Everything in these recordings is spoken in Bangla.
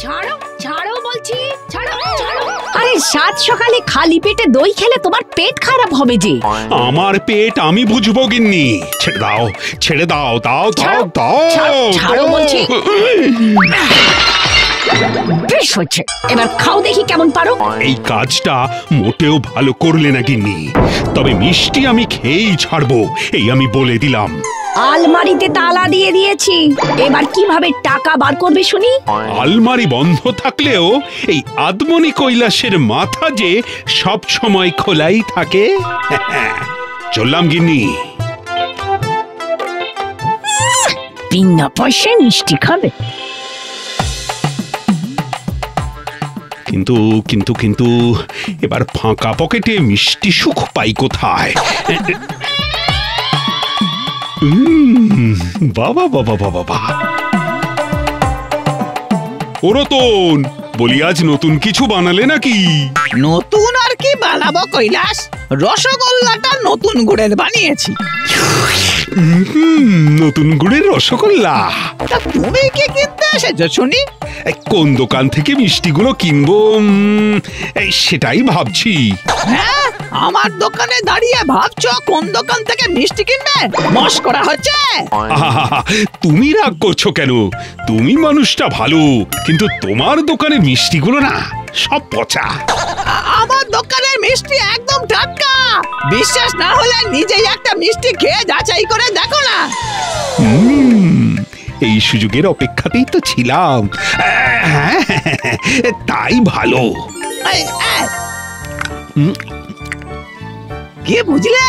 ছাড়ো ছাড়ো বলছি, ছাড়ো ছাড়ো। আরে সাত সকালে খালি পেটে দই খেলে তোমার পেট খারাপ হবে যে। আমার পেট আমি বুঝবো গিন্নি। ছেড়ে দাও, ছেড়ে দাও, দাও দাও দাও। ছাড়ো বলছি। বেশ হচ্ছে, এবার খাও দেখি কেমন পারো। এই কাজটা মোটেও ভালো করলে না গিন্নি, তবে মিষ্টি আমি খেয়েই ছাড়বো, এই আমি বলে দিলাম। আলমারিতে তালা দিয়ে দিয়েছি, এবার কিভাবে টাকা বার করবে শুনি? আলমারি বন্ধ থাকলেও এই আদমনি কৈলাসের মাথা যে সব সময় খোলাই থাকে। চললাম গিন্নি। বিনা পয়সায় মিষ্টি খাবে। কিন্তু কিন্তু কিন্তু এবার ফাঁকা পকেটে মিষ্টি সুখ পাই কোথায়? বাবা বাবা বাবা বাবা। ও রতন, বলি আজ নতুন কিছু বানালে নাকি? নতুন আর কি বানাবো কৈলাস, রসগোল্লাটা নতুন গুড়ের বানিয়েছি। নতুন গুড়ের রসগোল্লা? তা তুমি কি কিনতে এসেছো শুনি? কোন দোকান থেকে মিষ্টিগুলো কিনবো সেটাই ভাবছি। হ্যাঁ, আমার দোকানে দাঁড়িয়ে ভাবছো কোন দোকান থেকে মিষ্টি কিনবে? মস্করা হচ্ছে? তুমি রাগ করছো কেন? তুমি মানুষটা ভালো, কিন্তু তোমার দোকানে মিষ্টিগুলো না সব পচা। আমার দোকানের মিষ্টি একদম টাটকা। বিশ্বাস না হলে নিজেই একটা মিষ্টি খেয়ে যাচাই করে দেখো না। এই সুযোগের অপেক্ষাতেই তো ছিলাম। তাই ভালো। কি বুঝলে?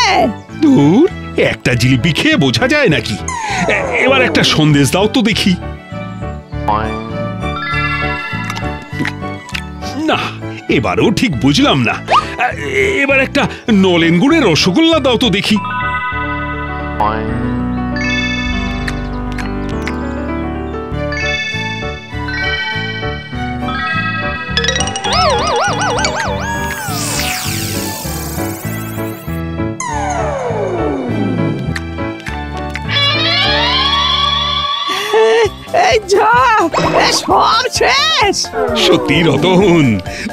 দূর, একটা জিলিপি খেয়ে বোঝা যায় নাকি? এবার একটা সন্দেশ দাও তো দেখি। না, এবারও ঠিক বুঝলাম না। এবার একটা নলেন গুড়ের রসগোল্লা দাও তো দেখি। সব শেষ। সত্যি রতন,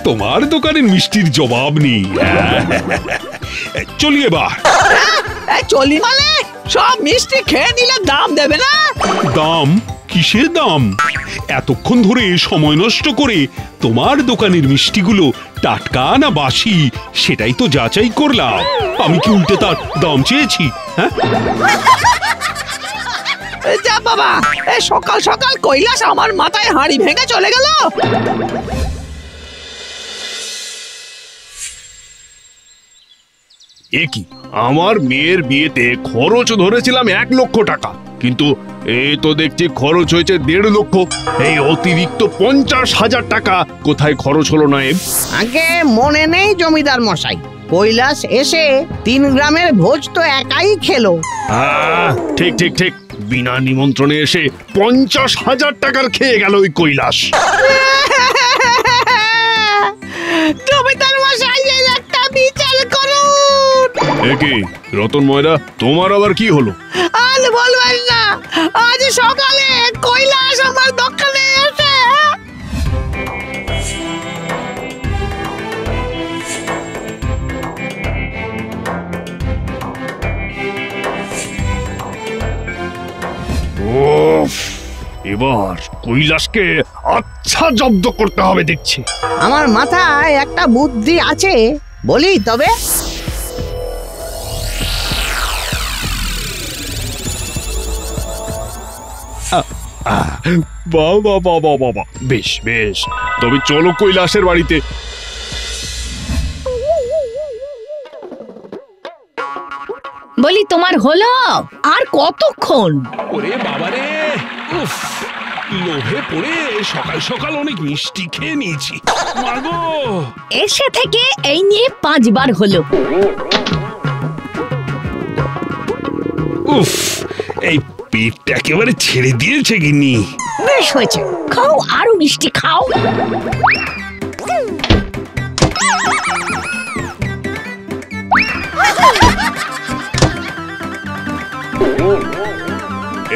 তোমার দোকানের মিষ্টির জবাব নেই। চলি এবার। চলি মানে? সব মিষ্টি খেয়ে নিলে দাম দেবে না? দাম? কিসের দাম? এতক্ষণ ধরে সময় নষ্ট করে তোমার দোকানের মিষ্টিগুলো টাটকা না বাসি সেটাই তো যাচাই করলাম। আমি কি উল্টে তার দাম চেয়েছি? হ্যাঁ, যা বাবা, সকাল সকাল কৈলাস আমার মাথায় হাঁড়ি ভেঙে চলে গেল। একই, আমার মেয়ের বিয়েতে খরচ ধরেছিলাম 1 লক্ষ টাকা, কিন্তু এই তো দেখছি খরচ হয়েছে 1.5 লক্ষ। এই অতিরিক্ত 50,000 টাকা কোথায় খরচ হলো না? আগে মনে নেই জমিদার মশাই, কৈলাস এসে 3 গ্রামের ভোজ তো একাই খেলো। ঠিক ঠিক ঠিক, বিনা নিমন্ত্রণে এসে 50,000 টাকার খেয়ে গেল ওই কৈলাস। জমিদার মশাই, একটা বিচার করুন। একই রতন ময়রা, তোমার আবার কি হলো? আজ বলবেন না, আজ সকালে কৈলাস আমার দোকানে এসে এবার কৈলাসকে আচ্ছা জব্দ করতে হবে দেখছি। আমার মাথায় একটা বুদ্ধি আছে, বলি তবে? বাবা বাবা বাবা, বেশ বেশ, তবে চলো কৈলাসের বাড়িতে। বলি তোমার হলো আর কতক্ষণ? ওরে বাবারে, উফ, লোভে পড়ে সকাল সকাল অনেক মিষ্টি খেয়ে নিয়েছি। মাগো, এসে থেকে এই নিয়ে 5 বার হলো। উফ, এই পেটটা একেবারে ছেড়ে দিয়েছে গিন্নি। বেশ হয়েছে, খাও আরো মিষ্টি খাও।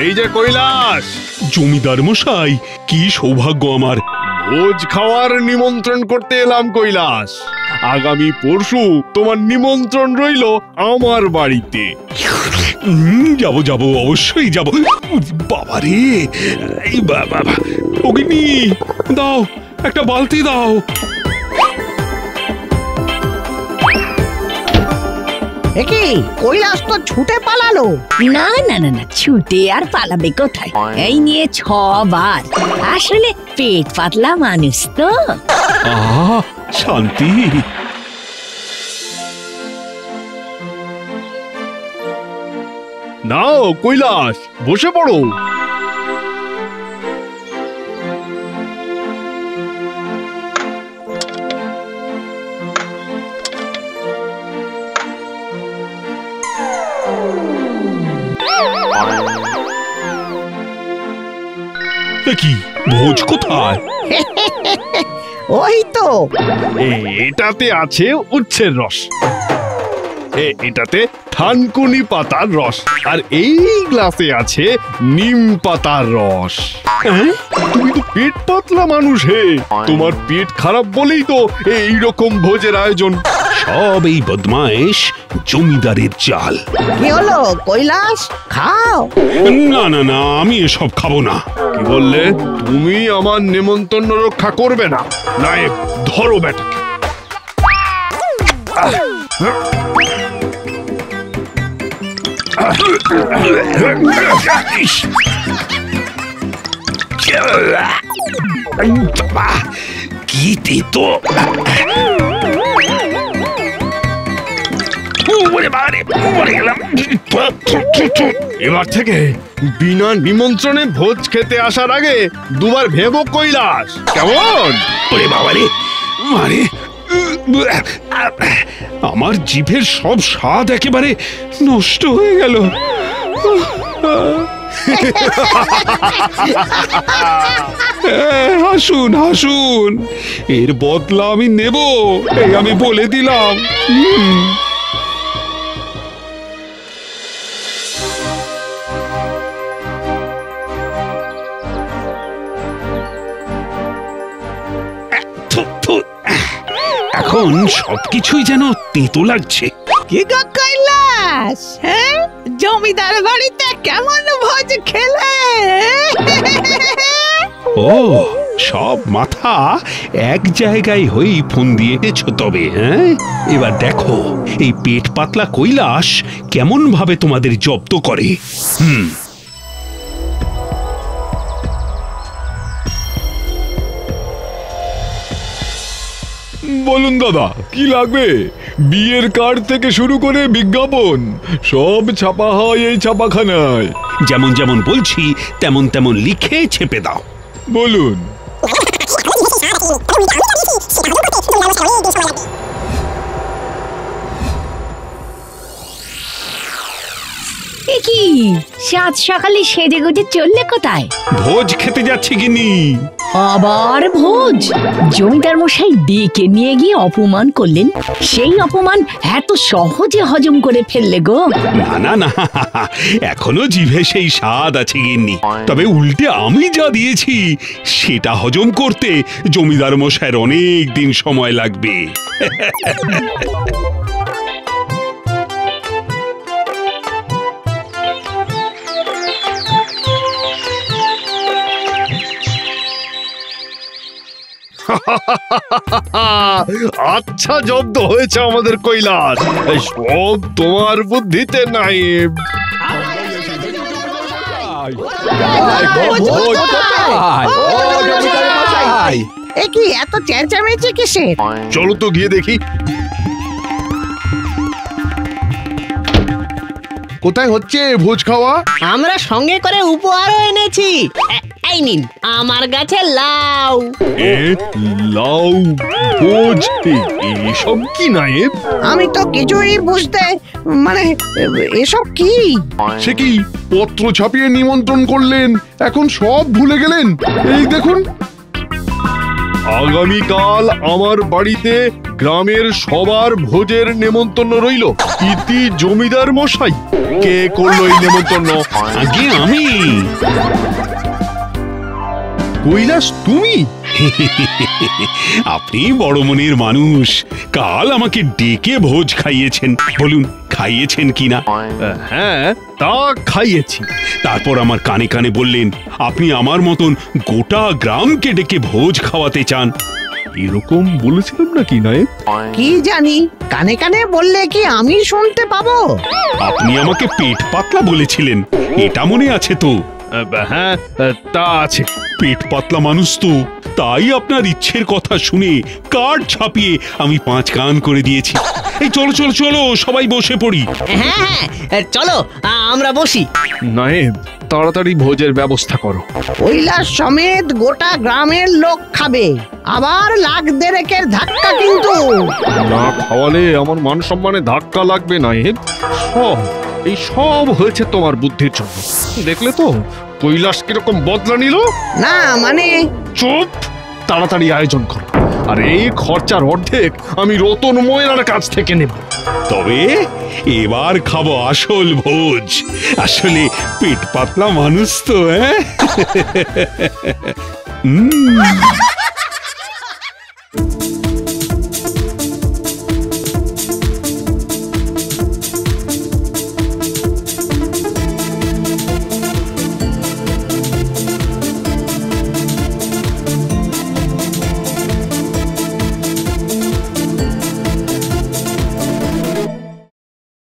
এই যে কৈলাস, জমিদার মশাই, কি সৌভাগ্য আমার। ভোজ খাওয়ার নিমন্ত্রণ করতে এলাম কৈলাস। আগামী পরশু তোমার নিমন্ত্রণ রইল আমার বাড়িতে। যাব যাব, অবশ্যই যাব। বাবা রে, এই বাবা, অগ্নি দাও, একটা বালতি দাও। একি কৈলাস তো ছুটে পালালো। না না না না, ছুটে আর পালাবে কোথায়? এই নিয়ে 6 বার। আসলে পেট পাতলা মানুষ তো। আহ, শান্তি। নাও কৈলাস, বসে পড়ো। কি ভোজ কোথায়? ওই তো এটাতে আছে উচ্ছের রস, এটাতে থানকুনি পাতার রস, আর এই গ্লাসে আছে নিম পাতার রস। তুমি তো পেট পাতলা মানুষ হে, তোমার পেট খারাপ বলেই তো এইরকম ভোজের আয়োজন। সব এই বদমায়েশ জমিদারের চাল। কি হলো কৈলাস, খাও। না না না, আমি এসব খাবো না। কি বললে? তুমি আমার নেমন্তন্ন রক্ষা করবে না? নায়েব, ধরো বেটাকে। কি তেতো! এবার থেকে বিনা নিমন্ত্রণে ভোজ খেতে আসার আগে দুবার ভেবো কৈলাস, কেমন? ওরে বাবারে, মারে, আমার জিভের সব স্বাদ একেবারে নষ্ট হয়ে গেল। হাসুন হাসুন, এর বদলা আমি নেব, এই আমি বলে দিলাম। এখন সবকিছুই যেন তেতো লাগছে। কি গো কৈলাস, হ্যাঁ? জমিদার বাড়িতে কেমন ভোজ খেলে? ও, সব মাথা এক জায়গায় হয়েই ফোন দিয়ে এসেছো তবে, হ্যাঁ? এবার দেখো এই পেট পাতলা কৈলাস কেমন ভাবে তোমাদের জব্দ করে। বলুন দাদা, কি লাগবে? বিয়ের কার্ড থেকে শুরু করে বিজ্ঞাপন সব ছাপা হয় এই ছাপাখানায়। যেমন যেমন বলছি তেমন তেমন লিখে ছেপে দাও। বলুন। এ কি, সাত সকালে সেজে গুজে চললে কোথায়? ভোজ খেতে যাচ্ছি গিনি। আবার ভোজ? জমিদার মশাই ডেকে নিয়ে গিয়ে অপমান করলেন, সেই অপমান এত সহজে হজম করে ফেললে গো? না না না, এখনো জিভে সেই স্বাদ আছে গিন্নি, তবে উল্টে আমি যা দিয়েছি সেটা হজম করতে জমিদার মশাইয়ের অনেক দিন সময় লাগবে। আচ্ছা জব্দ হয়েছে আমাদের কৈলাস, এই সব তোমার বুদ্ধিতে নাই। এ কি এত চেঁচামেচি কিসের? চলো তো গিয়ে দেখি। কোথায় হচ্ছে ভোজ খাওয়া? আমরা সঙ্গে করে উপহারও এনেছি। এই নিন আমার গাছে লাউ। লাউ ভোজ, এসব কি নায়েব? আমি তো কিছুই বুঝতে, মানে এসব কি? সে কি, পত্র ছাপিয়ে নিমন্ত্রণ করলেন, এখন সব ভুলে গেলেন? এই দেখুন। আগামীকাল আমার বাড়িতে গ্রামের সবার ভোজের নেমন্তন্ন রইল। ইতি জমিদার মশাই। কে করলো এই নেমন্তন্ন? আগে আমি। কৈলাস, তুমি? আপনি বড় মনের মানুষ, কাল আমাকে ডেকে ভোজ খাইয়েছেন। বলুন, খাইয়েছেন কিনা? হ্যাঁ, তা খাইয়েছি। তারপর আমার কানে কানে বললেন আপনি আমার মতন গোটা গ্রামকে ডেকে ভোজ খাওয়াতে চান। এরকম বলেছিলাম নাকি নায়েব? কি জানি, কানে কানে বললে কি আমি শুনতে পাবো? আপনি আমাকে পেট পাতলা বলেছিলেন, এটা মনে আছে তো? হ্যাঁ, তা আছে। পেট পাতলা মানুষ তো, তাই আপনার ইচ্ছের কথা শুনে কার্ড ছাপিয়ে আমি 5 কান করে দিয়েছি। এই চলো চলো চলো, সবাই বসে পড়ি। হ্যাঁ হ্যাঁ, চলো আমরা বসি। নায়েব, তাড়াতাড়ি ভোজের ব্যবস্থা করো। কৈলাস সমেত গোটা গ্রামের লোক খাবে, আবার লাখ দেড়েকের ধাক্কা কিন্তু। না খাওয়ালে আমার মান সম্মানে ধাক্কা লাগবে নায়েব। এই সব হয়েছে তোমার বুদ্ধির জন্য। দেখলে তো কৈলাস কিরকম বদলা নিল। না মানে, চুপ, তাড়াতাড়ি আয়োজন করো। আর এই খরচার অর্ধেক আমি রতন ময়রার কাছ থেকে নেব। তবে এবার খাবো আসল ভোজ। আসলে পেট পাতলা মানুষ তো, হ্যাঁ।